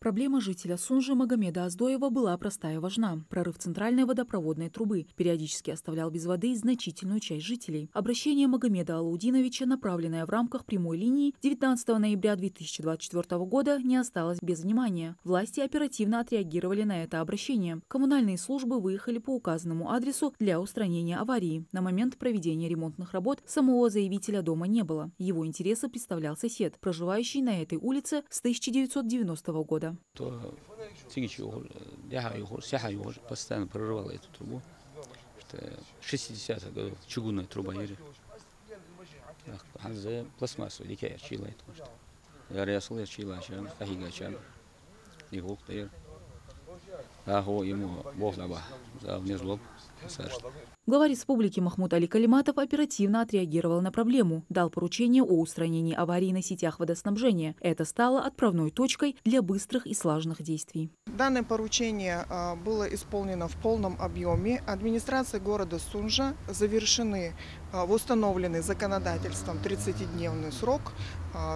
Проблема жителя Сунжи Магомеда Аздоева была простая и важна. Прорыв центральной водопроводной трубы периодически оставлял без воды значительную часть жителей. Обращение Магомеда Алаудиновича, направленное в рамках прямой линии 19 ноября 2024 года, не осталось без внимания. Власти оперативно отреагировали на это обращение. Коммунальные службы выехали по указанному адресу для устранения аварии. На момент проведения ремонтных работ самого заявителя дома не было. Его интересы представлял сосед, проживающий на этой улице с 1990 года. Постоянно прорывала эту трубу. 60-х годов чугунная труба едет. Пластмассу дикая чила это может. Ярясл я чила чан, ахига чан. Игук тер. Ахо ему Бог даба. За внезлоб. Глава республики Махмуд Али Калиматов оперативно отреагировал на проблему, дал поручение о устранении аварий на сетях водоснабжения. Это стало отправной точкой для быстрых и слаженных действий. Данное поручение было исполнено в полном объеме. Администрацией города Сунжа завершены в установленный законодательством 30-дневный срок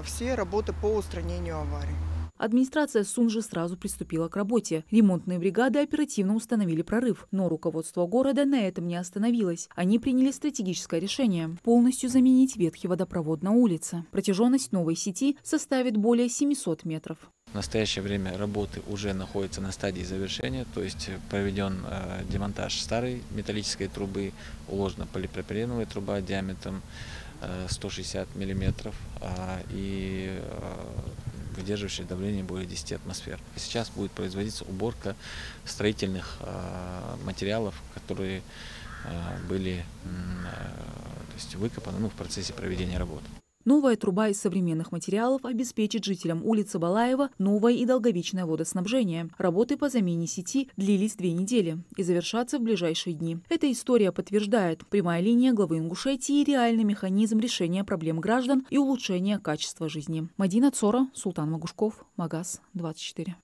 все работы по устранению аварий. Администрация Сунжи сразу приступила к работе. Ремонтные бригады оперативно установили прорыв. Но руководство города на этом не остановилось. Они приняли стратегическое решение – полностью заменить ветхий водопровод на улице. Протяженность новой сети составит более 700 метров. В настоящее время работы уже находятся на стадии завершения, то есть проведен демонтаж старой металлической трубы, уложена полипропиленовая труба диаметром 160 мм и выдерживающее давление более 10 атмосфер. Сейчас будет производиться уборка строительных материалов, которые были выкопаны в процессе проведения работ. Новая труба из современных материалов обеспечит жителям улицы Балаева новое и долговечное водоснабжение. Работы по замене сети длились 2 недели и завершатся в ближайшие дни. Эта история подтверждает: прямая линия главы Ингушетии – реальный механизм решения проблем граждан и улучшения качества жизни. Мадина Цора, Султан Магушков, Магаз 24.